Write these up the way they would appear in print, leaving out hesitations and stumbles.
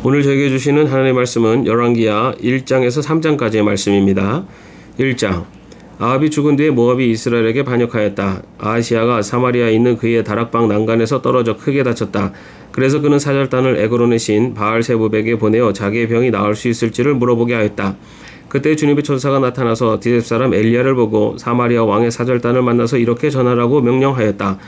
오늘 저에게 주시는 하나님의 말씀은 열왕기하 1장에서 3장까지의 말씀입니다. 1장. 아합이 죽은 뒤에 모압이 이스라엘에게 반역하였다. 아하시아가 사마리아에 있는 그의 다락방 난간에서 떨어져 크게 다쳤다. 그래서 그는 사절단을 에그론의 신 바알세부백에 보내어 자기의 병이 나을 수 있을지를 물어보게 하였다. 그때 주님의 천사가 나타나서 디셉 사람 엘리야를 보고 사마리아 왕의 사절단을 만나서 이렇게 전하라고 명령하였다.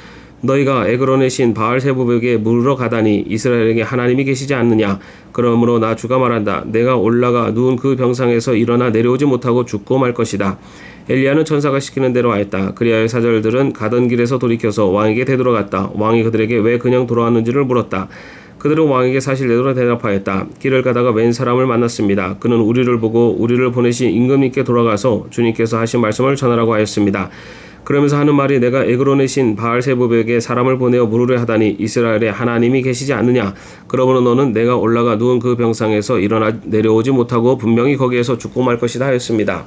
너희가 에그론의 신 바알세부백에 물으러 가다니 이스라엘에게 하나님이 계시지 않느냐. 그러므로 나 주가 말한다. 내가 올라가 누운 그 병상에서 일어나 내려오지 못하고 죽고 말 것이다. 엘리야는 천사가 시키는 대로 하였다. 그리하여 사절들은 가던 길에서 돌이켜서 왕에게 되돌아갔다. 왕이 그들에게 왜 그냥 돌아왔는지를 물었다. 그들은 왕에게 사실대로 대답하였다. 길을 가다가 웬 사람을 만났습니다. 그는 우리를 보고 우리를 보내신 임금님께 돌아가서 주님께서 하신 말씀을 전하라고 하였습니다. 그러면서 하는 말이 내가 에그론의 신 바알세부백에 사람을 보내어 물으려 하다니 이스라엘에 하나님이 계시지 않느냐. 그러므로 너는 내가 올라가 누운 그 병상에서 일어나 내려오지 못하고 분명히 거기에서 죽고 말 것이다 하였습니다.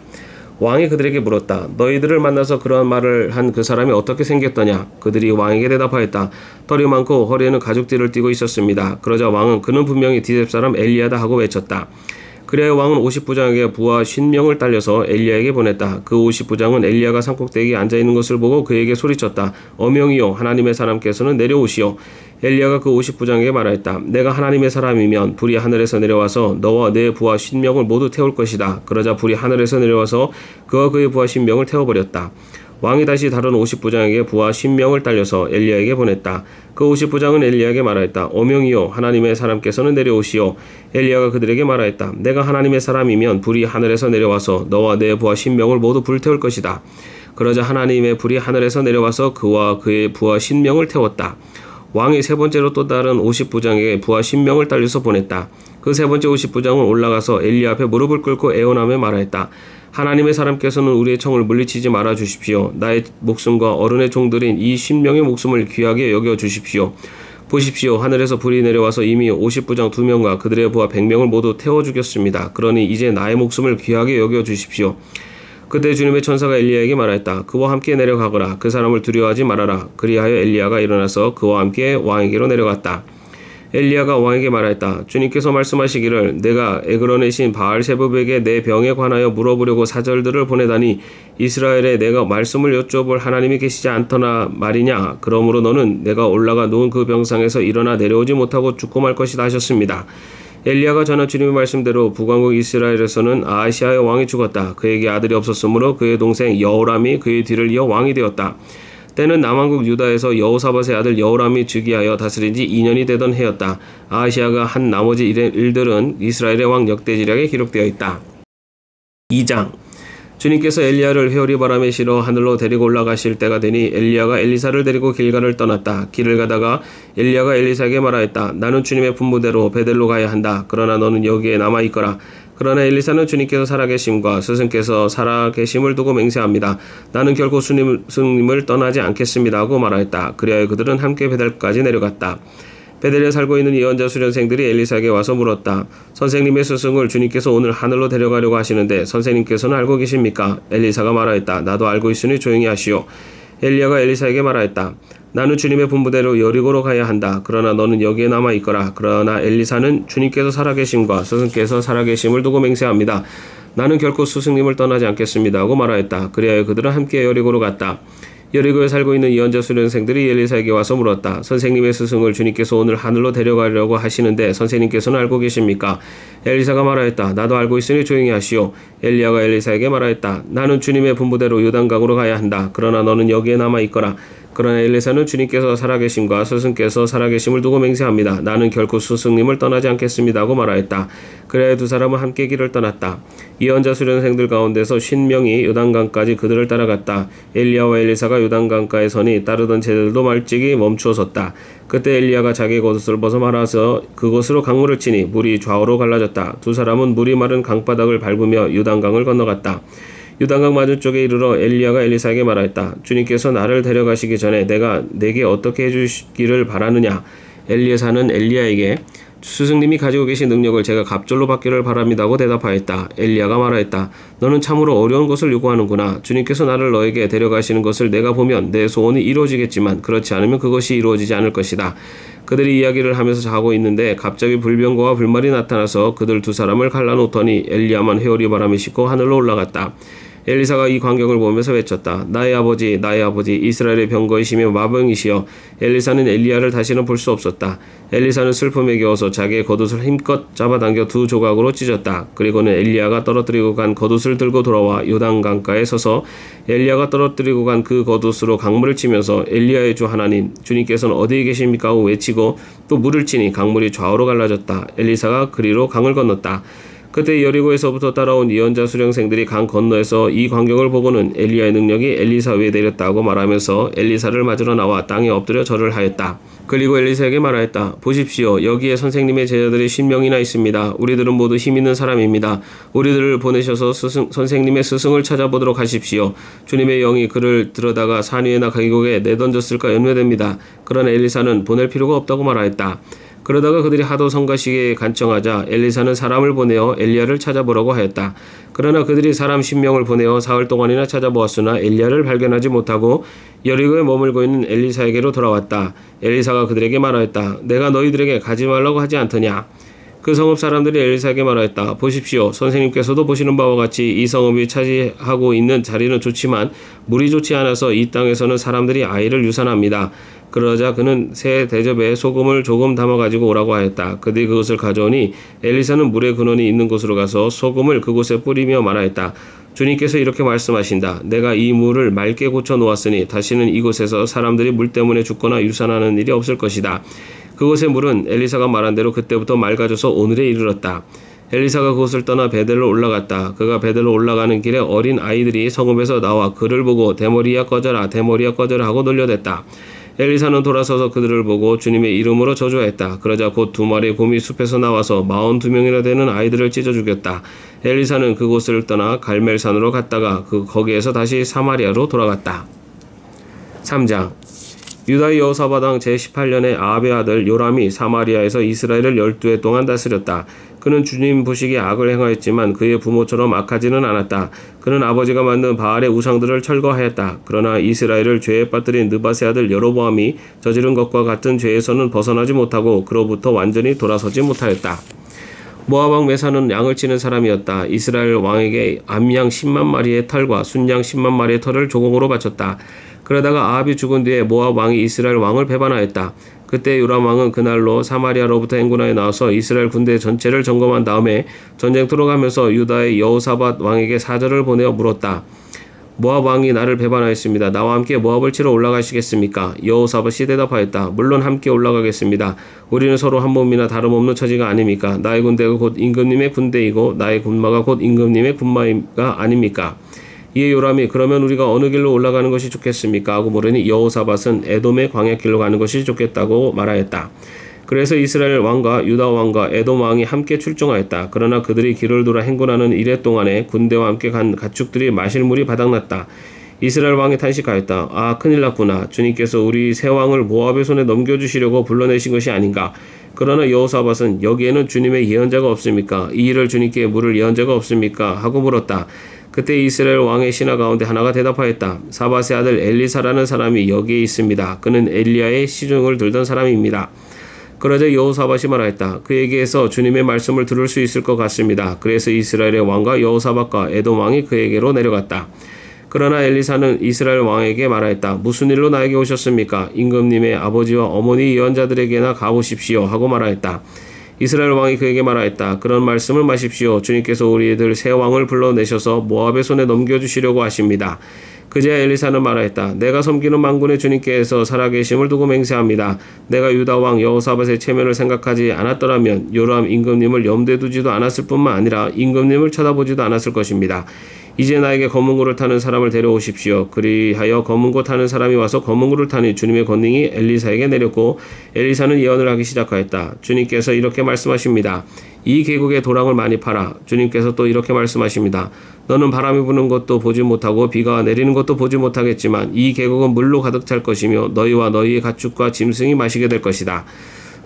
왕이 그들에게 물었다. 너희들을 만나서 그러한 말을 한 그 사람이 어떻게 생겼더냐. 그들이 왕에게 대답하였다. 털이 많고 허리에는 가죽띠를 띠고 있었습니다. 그러자 왕은 그는 분명히 디셉 사람 엘리야다 하고 외쳤다. 그래야 왕은 50부장에게 부하 50명을 딸려서 엘리야에게 보냈다. 그 50부장은 엘리야가 산꼭대기에 앉아있는 것을 보고 그에게 소리쳤다. 어명이요 하나님의 사람께서는 내려오시오. 엘리야가 그 50부장에게 말하였다. 내가 하나님의 사람이면 불이 하늘에서 내려와서 너와 내 부하 50명을 모두 태울 것이다. 그러자 불이 하늘에서 내려와서 그와 그의 부하 50명을 태워버렸다. 왕이 다시 다른 50부장에게 부하 10명을 딸려서 엘리야에게 보냈다. 그 50부장은 엘리야에게 말하였다. 어명이요 하나님의 사람께서는 내려오시오. 엘리야가 그들에게 말하였다. 내가 하나님의 사람이면 불이 하늘에서 내려와서 너와 내 부하 10명을 모두 불태울 것이다. 그러자 하나님의 불이 하늘에서 내려와서 그와 그의 부하 10명을 태웠다. 왕이 세 번째로 또 다른 50부장에게 부하 10명을 딸려서 보냈다. 그 세 번째 50부장은 올라가서 엘리야 앞에 무릎을 꿇고 애원하며 말하였다. 하나님의 사람께서는 우리의 청을 물리치지 말아 주십시오. 나의 목숨과 어른의 종들인 이 10명의 목숨을 귀하게 여겨 주십시오. 보십시오. 하늘에서 불이 내려와서 이미 50부장 2명과 그들의 부하 100명을 모두 태워 죽였습니다. 그러니 이제 나의 목숨을 귀하게 여겨 주십시오. 그때 주님의 천사가 엘리야에게 말하였다. 그와 함께 내려가거라. 그 사람을 두려워하지 말아라. 그리하여 엘리야가 일어나서 그와 함께 왕에게로 내려갔다. 엘리야가 왕에게 말하였다. 주님께서 말씀하시기를 내가 에그론의 신 바알세부백에 내 병에 관하여 물어보려고 사절들을 보내다니 이스라엘에 내가 말씀을 여쭤볼 하나님이 계시지 않더나 말이냐. 그러므로 너는 내가 올라가 누운 그 병상에서 일어나 내려오지 못하고 죽고 말 것이다 하셨습니다. 엘리야가 전한 주님의 말씀대로 북왕국 이스라엘에서는 아하시아의 왕이 죽었다. 그에게 아들이 없었으므로 그의 동생 여호람이 그의 뒤를 이어 왕이 되었다. 때는 남왕국 유다에서 여호사밧의 아들 여호람이 즉위하여 다스린 지 2년이 되던 해였다. 아하시아가 한 나머지 일들은 이스라엘의 왕 역대지략에 기록되어 있다. 2장. 주님께서 엘리야를 회오리 바람에 실어 하늘로 데리고 올라가실 때가 되니 엘리야가 엘리사를 데리고 길갈을 떠났다. 길을 가다가 엘리야가 엘리사에게 말하였다. 나는 주님의 분부대로 베델로 가야 한다. 그러나 너는 여기에 남아있거라. 그러나 엘리사는 주님께서 살아계심과 스승께서 살아계심을 두고 맹세합니다. 나는 결코 스승님을 떠나지 않겠습니다 하고 말하였다. 그리하여 그들은 함께 베델까지 내려갔다. 베델에 살고 있는 예언자 수련생들이 엘리사에게 와서 물었다. 선생님의 스승을 주님께서 오늘 하늘로 데려가려고 하시는데 선생님께서는 알고 계십니까? 엘리사가 말하였다. 나도 알고 있으니 조용히 하시오. 엘리야가 엘리사에게 말하였다. 나는 주님의 분부대로 여리고로 가야 한다. 그러나 너는 여기에 남아있거라. 그러나 엘리사는 주님께서 살아계심과 스승께서 살아계심을 두고 맹세합니다. 나는 결코 스승님을 떠나지 않겠습니다 하고 말하였다. 그리하여 그들은 함께 여리고로 갔다. 여리고에 살고 있는 예언자 수련생들이 엘리사에게 와서 물었다. 선생님의 스승을 주님께서 오늘 하늘로 데려가려고 하시는데 선생님께서는 알고 계십니까? 엘리사가 말하였다. 나도 알고 있으니 조용히 하시오. 엘리야가 엘리사에게 말하였다. 나는 주님의 분부대로 요단강으로 가야 한다. 그러나 너는 여기에 남아있거라. 그러나 엘리사는 주님께서 살아계심과 스승께서 살아계심을 두고 맹세합니다. 나는 결코 스승님을 떠나지 않겠습니다 하고 말하였다. 그래야 두 사람은 함께 길을 떠났다. 예언자 수련생들 가운데서 50명이 요단강까지 그들을 따라갔다. 엘리야와 엘리사가 요단강가에 서니 따르던 제들도 말찍이 멈추어 섰다. 그때 엘리야가 자기의 겉옷을 벗어 말아서 그것으로 강물을 치니 물이 좌우로 갈라졌다. 두 사람은 물이 마른 강바닥을 밟으며 요단강을 건너갔다. 요단강 맞은쪽에 이르러 엘리야가 엘리사에게 말하였다. 주님께서 나를 데려가시기 전에 내가 내게 어떻게 해주시기를 바라느냐. 엘리사는 엘리야에게 스승님이 가지고 계신 능력을 제가 갑절로 받기를 바랍니다 하고 대답하였다. 엘리야가 말하였다. 너는 참으로 어려운 것을 요구하는구나. 주님께서 나를 너에게 데려가시는 것을 내가 보면 내 소원이 이루어지겠지만 그렇지 않으면 그것이 이루어지지 않을 것이다. 그들이 이야기를 하면서 자고 있는데 갑자기 불병거와 불말이 나타나서 그들 두 사람을 갈라놓더니 엘리야만 회오리 바람이 싣고 하늘로 올라갔다. 엘리사가 이 광경을 보면서 외쳤다. 나의 아버지 이스라엘의 병거이시며 마병이시여. 엘리사는 엘리야를 다시는 볼 수 없었다. 엘리사는 슬픔에 겨워서 자기의 겉옷을 힘껏 잡아당겨 두 조각으로 찢었다. 그리고는 엘리야가 떨어뜨리고 간 겉옷을 들고 돌아와 요단강가에 서서 엘리야가 떨어뜨리고 간 그 겉옷으로 강물을 치면서 엘리야의 주 하나님 주님께서는 어디에 계십니까 하고 외치고 또 물을 치니 강물이 좌우로 갈라졌다. 엘리사가 그리로 강을 건넜다. 그때 여리고에서부터 따라온 예언자 수령생들이 강 건너에서 이 광경을 보고는 엘리야의 능력이 엘리사 위에 내렸다고 말하면서 엘리사를 맞으러 나와 땅에 엎드려 절을 하였다. 그리고 엘리사에게 말하였다. 보십시오. 여기에 선생님의 제자들이 10명이나 있습니다. 우리들은 모두 힘있는 사람입니다. 우리들을 보내셔서 선생님의 스승을 찾아보도록 하십시오. 주님의 영이 그를 들어다가 산 위에나 계곡에 내던졌을까 염려됩니다. 그러나 엘리사는 보낼 필요가 없다고 말하였다. 그러다가 그들이 하도 성가시게 간청하자 엘리사는 사람을 보내어 엘리야를 찾아보라고 하였다. 그러나 그들이 사람 10명을 보내어 사흘 동안이나 찾아보았으나 엘리야를 발견하지 못하고 여리고에 머물고 있는 엘리사에게로 돌아왔다. 엘리사가 그들에게 말하였다. 내가 너희들에게 가지 말라고 하지 않더냐. 그 성읍 사람들이 엘리사에게 말하였다. 보십시오. 선생님께서도 보시는 바와 같이 이 성읍이 차지하고 있는 자리는 좋지만 물이 좋지 않아서 이 땅에서는 사람들이 아이를 유산합니다. 그러자 그는 새 대접에 소금을 조금 담아가지고 오라고 하였다. 그들이 그것을 가져오니 엘리사는 물의 근원이 있는 곳으로 가서 소금을 그곳에 뿌리며 말하였다. 주님께서 이렇게 말씀하신다. 내가 이 물을 맑게 고쳐 놓았으니 다시는 이곳에서 사람들이 물 때문에 죽거나 유산하는 일이 없을 것이다. 그곳의 물은 엘리사가 말한 대로 그때부터 맑아져서 오늘에 이르렀다. 엘리사가 그곳을 떠나 베델로 올라갔다. 그가 베델로 올라가는 길에 어린 아이들이 성읍에서 나와 그를 보고 대머리야 꺼져라 대머리야 꺼져라 하고 놀려댔다. 엘리사는 돌아서서 그들을 보고 주님의 이름으로 저주했다. 그러자 곧 2마리의 곰이 숲에서 나와서 42명이나 되는 아이들을 찢어 죽였다. 엘리사는 그곳을 떠나 갈멜산으로 갔다가 거기에서 다시 사마리아로 돌아갔다. 3장 유다의 여호사밧 왕 제18년에 아합의 아들 요람이 사마리아에서 이스라엘을 12해 동안 다스렸다. 그는 주님 보시기에 악을 행하였지만 그의 부모처럼 악하지는 않았다. 그는 아버지가 만든 바알의 우상들을 철거하였다. 그러나 이스라엘을 죄에 빠뜨린 느밧의 아들 여로보암이 저지른 것과 같은 죄에서는 벗어나지 못하고 그로부터 완전히 돌아서지 못하였다. 모압 왕 메사는 양을 치는 사람이었다. 이스라엘 왕에게 암양 10만 마리의 털과 순양 10만 마리의 털을 조공으로 바쳤다. 그러다가 아합이 죽은 뒤에 모압 왕이 이스라엘 왕을 배반하였다. 그때 요람 왕은 그날로 사마리아로부터 행군하여 나와서 이스라엘 군대 전체를 점검한 다음에 전쟁터로 가면서 유다의 여호사밧 왕에게 사절을 보내어 물었다. 모압 왕이 나를 배반하였습니다. 나와 함께 모압을 치러 올라가시겠습니까? 여호사밧이 대답하였다. 물론 함께 올라가겠습니다. 우리는 서로 한 몸이나 다름없는 처지가 아닙니까? 나의 군대가 곧 임금님의 군대이고 나의 군마가 곧 임금님의 군마가 아닙니까? 이에 요람이 그러면 우리가 어느 길로 올라가는 것이 좋겠습니까? 하고 물으니 여호사밧은 에돔의 광야길로 가는 것이 좋겠다고 말하였다. 그래서 이스라엘 왕과 유다 왕과 에돔 왕이 함께 출정하였다. 그러나 그들이 길을 돌아 행군하는 이래 동안에 군대와 함께 간 가축들이 마실 물이 바닥났다. 이스라엘 왕이 탄식하였다. 아, 큰일 났구나. 주님께서 우리 새 왕을 모압의 손에 넘겨주시려고 불러내신 것이 아닌가. 그러나 여호사밧은 여기에는 주님의 예언자가 없습니까? 이 일을 주님께 물을 예언자가 없습니까? 하고 물었다. 그때 이스라엘 왕의 신하 가운데 하나가 대답하였다. 사밧의 아들 엘리사라는 사람이 여기에 있습니다. 그는 엘리야의 시중을 들던 사람입니다. 그러자 여호사밧이 말하였다. 그에게서 주님의 말씀을 들을 수 있을 것 같습니다. 그래서 이스라엘의 왕과 여호사밧과 에돔 왕이 그에게로 내려갔다. 그러나 엘리사는 이스라엘 왕에게 말하였다. 무슨 일로 나에게 오셨습니까? 임금님의 아버지와 어머니 예언자들에게나 가보십시오 하고 말하였다. 이스라엘 왕이 그에게 말하였다. 그런 말씀을 마십시오. 주님께서 우리들 새 왕을 불러내셔서 모압의 손에 넘겨주시려고 하십니다. 그제야 엘리사는 말하였다. 내가 섬기는 만군의 주님께서 살아계심을 두고 맹세합니다. 내가 유다 왕 여호사밧의 체면을 생각하지 않았더라면 요람 임금님을 염두에 두지도 않았을 뿐만 아니라 임금님을 쳐다보지도 않았을 것입니다. 이제 나에게 검은고를 타는 사람을 데려오십시오. 그리하여 검은고 타는 사람이 와서 검은고를 타니 주님의 권능이 엘리사에게 내렸고 엘리사는 예언을 하기 시작하였다. 주님께서 이렇게 말씀하십니다. 이 계곡에 도랑을 많이 파라. 주님께서 또 이렇게 말씀하십니다. 너는 바람이 부는 것도 보지 못하고 비가 내리는 것도 보지 못하겠지만 이 계곡은 물로 가득 찰 것이며 너희와 너희의 가축과 짐승이 마시게 될 것이다.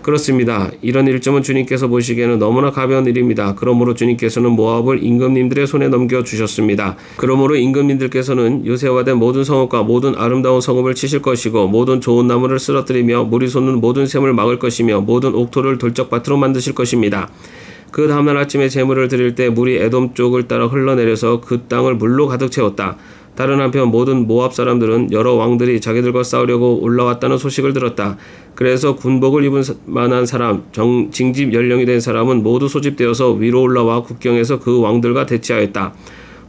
그렇습니다. 이런 일점은 주님께서 보시기에는 너무나 가벼운 일입니다. 그러므로 주님께서는 모압을 임금님들의 손에 넘겨주셨습니다. 그러므로 임금님들께서는 요새화된 모든 성읍과 모든 아름다운 성읍을 치실 것이고 모든 좋은 나무를 쓰러뜨리며 물이 솟는 모든 샘을 막을 것이며 모든 옥토를 돌적밭으로 만드실 것입니다. 그 다음날 아침에 제물을 드릴 때 물이 에돔 쪽을 따라 흘러내려서 그 땅을 물로 가득 채웠다. 다른 한편 모든 모압 사람들은 여러 왕들이 자기들과 싸우려고 올라왔다는 소식을 들었다. 그래서 군복을 입은 만한 사람, 징집 연령이 된 사람은 모두 소집되어서 위로 올라와 국경에서 그 왕들과 대치하였다.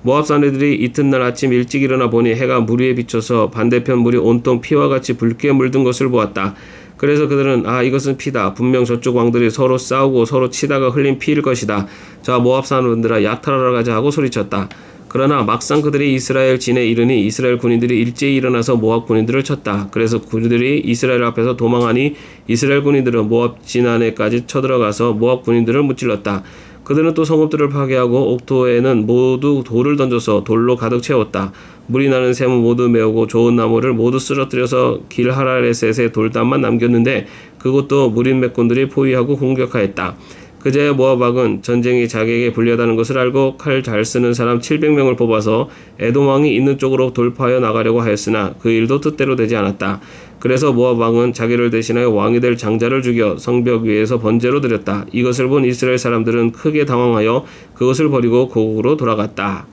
모압 사내들이 이튿날 아침 일찍 일어나 보니 해가 물 위에 비쳐서 반대편 물이 온통 피와 같이 붉게 물든 것을 보았다. 그래서 그들은 이것은 피다. 분명 저쪽 왕들이 서로 싸우고 서로 치다가 흘린 피일 것이다. 자, 모압 사람들아 약탈하러 가자 하고 소리쳤다. 그러나 막상 그들이 이스라엘 진에 이르니 이스라엘 군인들이 일제히 일어나서 모압 군인들을 쳤다. 그래서 그들이 이스라엘 앞에서 도망하니 이스라엘 군인들은 모압 진 안에까지 쳐들어가서 모압 군인들을 무찔렀다. 그들은 또 성읍들을 파괴하고 옥토에는 모두 돌을 던져서 돌로 가득 채웠다. 물이 나는 샘은 모두 메우고 좋은 나무를 모두 쓰러뜨려서 길 하라레셋의 돌담만 남겼는데 그것도 무린 맥군들이 포위하고 공격하였다. 그제야 모압 왕은 전쟁이 자기에게 불리하다는 것을 알고 칼 잘 쓰는 사람 700명을 뽑아서 에돔 왕이 있는 쪽으로 돌파하여 나가려고 하였으나 그 일도 뜻대로 되지 않았다. 그래서 모압 왕은 자기를 대신하여 왕이 될 장자를 죽여 성벽 위에서 번제로 드렸다. 이것을 본 이스라엘 사람들은 크게 당황하여 그것을 버리고 고국으로 돌아갔다.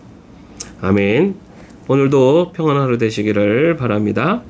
아멘. 오늘도 평안한 하루 되시기를 바랍니다.